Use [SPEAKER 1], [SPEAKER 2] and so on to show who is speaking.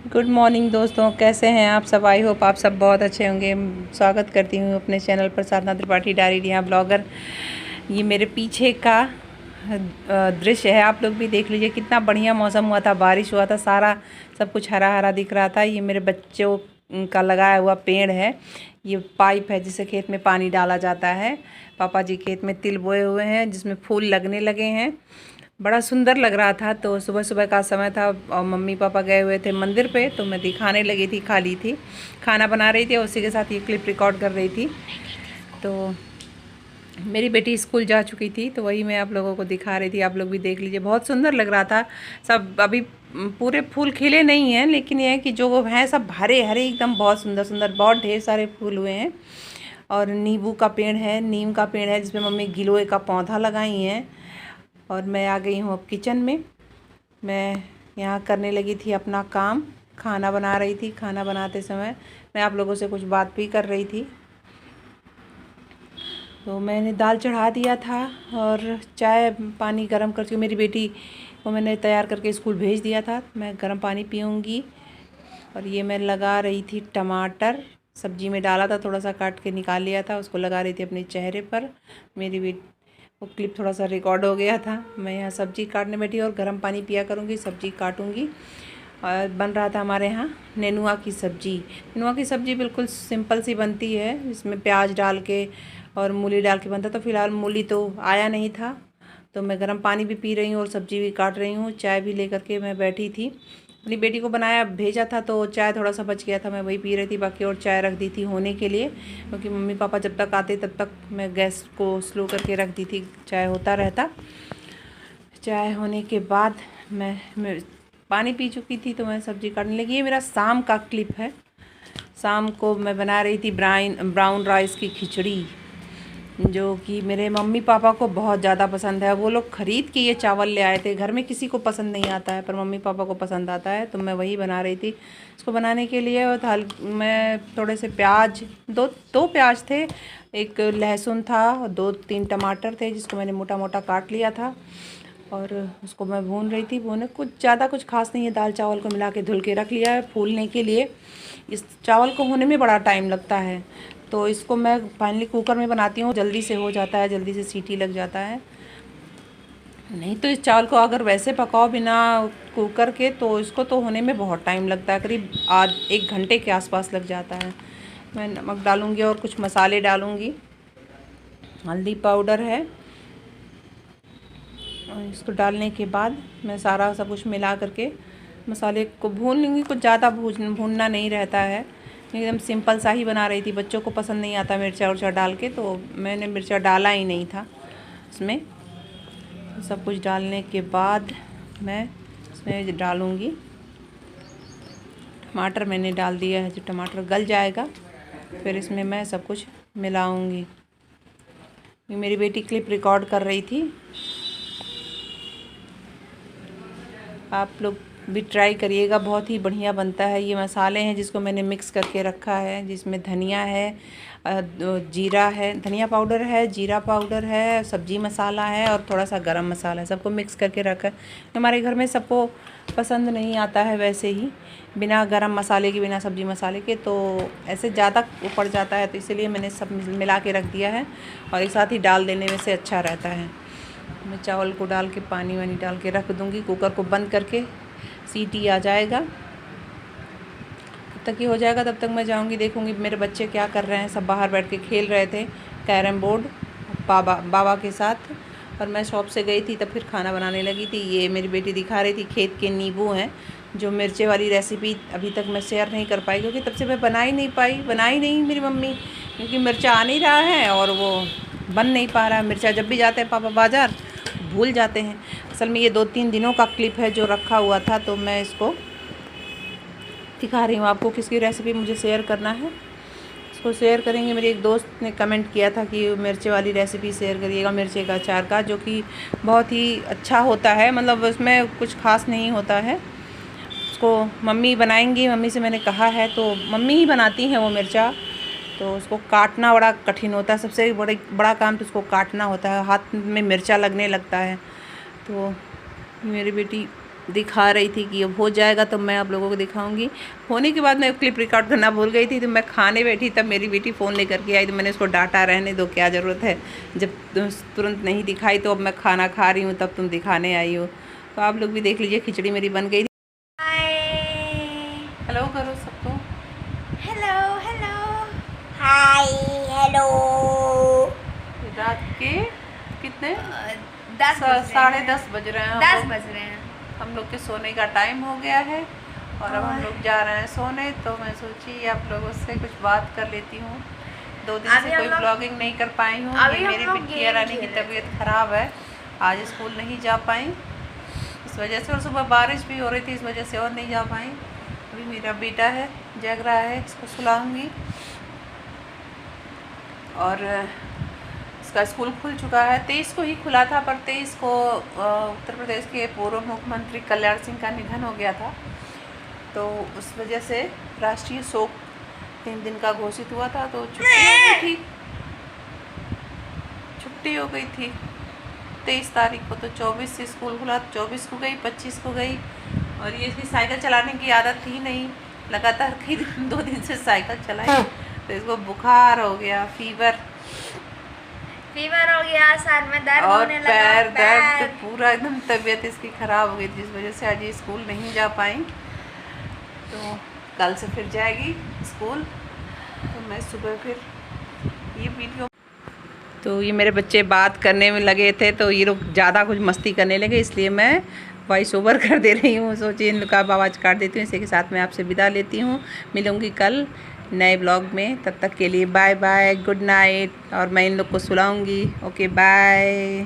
[SPEAKER 1] Good morning दोस्तों, कैसे हैं आप सब। आई होप आप सब बहुत अच्छे होंगे। स्वागत करती हूँ अपने चैनल पर साधना त्रिपाठी डायरी यहाँ ब्लॉगर। ये मेरे पीछे का दृश्य है, आप लोग भी देख लीजिए। कितना बढ़िया मौसम हुआ था, बारिश हुआ था, सारा सब कुछ हरा हरा दिख रहा था। ये मेरे बच्चों का लगाया हुआ पेड़ है। ये पाइप है जिससे खेत में पानी डाला जाता है। पापा जी खेत में तिल बोए हुए हैं जिसमें फूल लगने लगे हैं। बड़ा सुंदर लग रहा था। तो सुबह सुबह का समय था और मम्मी पापा गए हुए थे मंदिर पे, तो मैं दिखाने लगी थी, खाली थी, खाना बना रही थी और उसी के साथ ये क्लिप रिकॉर्ड कर रही थी। तो मेरी बेटी स्कूल जा चुकी थी तो वही मैं आप लोगों को दिखा रही थी। आप लोग भी देख लीजिए, बहुत सुंदर लग रहा था। सब अभी पूरे फूल खिले नहीं हैं, लेकिन ये है कि जो हैं सब हरे हरे एकदम, बहुत सुंदर सुंदर, बहुत ढेर सारे फूल हुए हैं। और नींबू का पेड़ है, नीम का पेड़ है जिसमें मम्मी गिलोय का पौधा लगाई हैं। और मैं आ गई हूँ अब किचन में। मैं यहाँ करने लगी थी अपना काम, खाना बना रही थी। खाना बनाते समय मैं आप लोगों से कुछ बात भी कर रही थी। तो मैंने दाल चढ़ा दिया था और चाय पानी गर्म करके मेरी बेटी को मैंने तैयार करके स्कूल भेज दिया था। मैं गर्म पानी पीऊँगी। और ये मैं लगा रही थी टमाटर, सब्जी में डाला था, थोड़ा सा काट के निकाल लिया था, उसको लगा रही थी अपने चेहरे पर। मेरी बेटी वो क्लिप थोड़ा सा रिकॉर्ड हो गया था। मैं यहाँ सब्ज़ी काटने बैठी और गर्म पानी पिया करूँगी, सब्ज़ी काटूँगी। और बन रहा था हमारे यहाँ नेनुआ की सब्ज़ी। नेनुआ की सब्ज़ी बिल्कुल सिंपल सी बनती है, इसमें प्याज डाल के और मूली डाल के बनता। तो फ़िलहाल मूली तो आया नहीं था, तो मैं गर्म पानी भी पी रही हूँ और सब्ज़ी भी काट रही हूँ। चाय भी लेकर के मैं बैठी थी। अपनी बेटी को बनाया भेजा था तो चाय थोड़ा सा बच गया था, मैं वही पी रही थी। बाकी और चाय रख दी थी होने के लिए, क्योंकि मम्मी पापा जब तक आते तब तक मैं गैस को स्लो करके रख दी थी, चाय होता रहता। चाय होने के बाद मैं पानी पी चुकी थी तो मैं सब्ज़ी काटने लगी। ये मेरा शाम का क्लिप है। शाम को मैं बना रही थी ब्राउन राइस की खिचड़ी, जो कि मेरे मम्मी पापा को बहुत ज़्यादा पसंद है। वो लोग ख़रीद के ये चावल ले आए थे। घर में किसी को पसंद नहीं आता है, पर मम्मी पापा को पसंद आता है, तो मैं वही बना रही थी। इसको बनाने के लिए और मैं थोड़े से प्याज, दो प्याज थे, एक लहसुन था, 2-3 टमाटर थे जिसको मैंने मोटा मोटा काट लिया था। और उसको मैं भून रही थी। भूने कुछ ज़्यादा कुछ खास नहीं है, दाल चावल को मिला के धुल के रख लिया है फूलने के लिए। इस चावल को होने में बड़ा टाइम लगता है, तो इसको मैं फाइनली कुकर में बनाती हूँ, जल्दी से हो जाता है, जल्दी से सीटी लग जाता है। नहीं तो इस चावल को अगर वैसे पकाओ बिना कुकर के तो इसको तो होने में बहुत टाइम लगता है, करीब आध 1 घंटे के आसपास लग जाता है। मैं नमक डालूँगी और कुछ मसाले डालूँगी। हल्दी पाउडर है, और इसको डालने के बाद मैं सारा सब कुछ मिला करके मसाले को भून लूँगी। कुछ ज़्यादा भूनना नहीं रहता है, एकदम सिंपल सा ही बना रही थी। बच्चों को पसंद नहीं आता मिर्चा उर्चा डाल के, तो मैंने मिर्चा डाला ही नहीं था इसमें। सब कुछ डालने के बाद मैं इसमें डालूँगी टमाटर। मैंने डाल दिया है, जब टमाटर गल जाएगा फिर इसमें मैं सब कुछ मिलाऊँगी। मेरी बेटी क्लिप रिकॉर्ड कर रही थी। आप लोग भी ट्राई करिएगा, बहुत ही बढ़िया बनता है। ये मसाले हैं जिसको मैंने मिक्स करके रखा है, जिसमें धनिया है, जीरा है, धनिया पाउडर है, जीरा पाउडर है, सब्जी मसाला है और थोड़ा सा गरम मसाला है। सबको मिक्स करके रखा है। हमारे घर में सबको पसंद नहीं आता है वैसे ही बिना गरम मसाले के, बिना सब्जी मसाले के, तो ऐसे ज़्यादा पड़ जाता है, तो इसीलिए मैंने सब मिला के रख दिया है। और एक साथ ही डाल देने में से अच्छा रहता है। मैं चावल को डाल के पानी वानी डाल के रख दूँगी। कुकर को बंद करके सीटी आ जाएगा, तब तक ये हो जाएगा। तब तक मैं जाऊँगी, देखूँगी मेरे बच्चे क्या कर रहे हैं। सब बाहर बैठ के खेल रहे थे कैरम बोर्ड बाबा के साथ। और मैं शॉप से गई थी तब फिर खाना बनाने लगी थी। ये मेरी बेटी दिखा रही थी खेत के नींबू हैं, जो मिर्चे वाली रेसिपी अभी तक मैं शेयर नहीं कर पाई, क्योंकि तब से मैं बनाई नहीं मेरी मम्मी, क्योंकि मिर्चा आ नहीं रहा है और वो बन नहीं पा रहा है। मिर्चा जब भी जाते हैं पापा बाज़ार भूल जाते हैं। असल में ये 2-3 दिनों का क्लिप है जो रखा हुआ था, तो मैं इसको दिखा रही हूँ आपको। किसकी रेसिपी मुझे शेयर करना है इसको शेयर करेंगे। मेरे एक दोस्त ने कमेंट किया था कि मिर्चे वाली रेसिपी शेयर करिएगा, मिर्चे का अचार का, जो कि बहुत ही अच्छा होता है। मतलब उसमें कुछ खास नहीं होता है। उसको मम्मी बनाएंगी, मम्मी से मैंने कहा है, तो मम्मी ही बनाती हैं वो मिर्चा। तो उसको काटना बड़ा कठिन होता है, सबसे बड़ा काम तो उसको काटना होता है, हाथ में मिर्चा लगने लगता है। तो मेरी बेटी दिखा रही थी कि अब हो जाएगा तो मैं आप लोगों को दिखाऊंगी। होने के बाद मैं क्लिप रिकॉर्ड करना भूल गई थी, तो मैं खाने बैठी तब मेरी बेटी फ़ोन लेकर के आई, तो मैंने उसको डांटा, रहने दो, क्या ज़रूरत है, जब तुरंत नहीं दिखाई तो अब मैं खाना खा रही हूँ तब तुम दिखाने आई हो। तो आप लोग भी देख लीजिए, खिचड़ी मेरी बन गई थी। हेलो करो सबको।
[SPEAKER 2] Hello hello hi hello.
[SPEAKER 1] रात के कितने
[SPEAKER 2] 10:30
[SPEAKER 1] बज रहे हैं।
[SPEAKER 2] 10 बज रहे हैं।
[SPEAKER 1] हम लोग के सोने का टाइम हो गया है और अब हम लोग जा रहे हैं सोने। तो मैं सोची आप लोगों से कुछ बात कर लेती हूँ। 2 दिन से कोई ब्लॉगिंग नहीं कर पाई हूँ। ये मेरी बिटिया रानी की तबीयत ख़राब है, आज स्कूल नहीं जा पाई इस वजह से, और सुबह बारिश भी हो रही थी इस वजह से और नहीं जा पाई। अभी मेरा बेटा है, जग रहा है, इसको सुलाऊंगी। और इसका स्कूल खुल चुका है, 23 को ही खुला था, पर 23 को उत्तर प्रदेश के पूर्व मुख्यमंत्री कल्याण सिंह का निधन हो गया था, तो उस वजह से राष्ट्रीय शोक 3 दिन का घोषित हुआ था। तो छुट्टी हो गई थी 23 तारीख को। तो 24 से स्कूल खुला, 24 को गई, 25 को गई। और ये इसकी साइकिल चलाने की आदत थी नहीं, लगातार कई 2 दिन से साइकिल चलाई, तो इसको बुखार हो गया, फीवर
[SPEAKER 2] हो गया, सर में दर्द
[SPEAKER 1] और
[SPEAKER 2] होने लगा,
[SPEAKER 1] पैर दर्द, तो पूरा एकदम तबीयत इसकी ख़राब हो गई, जिस वजह से आज ये स्कूल नहीं जा पाई। तो कल से फिर जाएगी स्कूल। तो मैं सुबह फिर ये वीडियो, तो ये मेरे बच्चे बात करने में लगे थे, तो ये लोग ज़्यादा कुछ मस्ती करने लगे, इसलिए मैं वॉइस ओवर कर दे रही हूँ। सोचिए इन लोग का आवाज़ काट देती हूँ। इसी के साथ मैं आपसे विदा लेती हूँ, मिलूँगी कल नए ब्लॉग में। तब तक के लिए बाय बाय, गुड नाइट। और मैं इन लोग को सुलाऊँगी। Okay bye.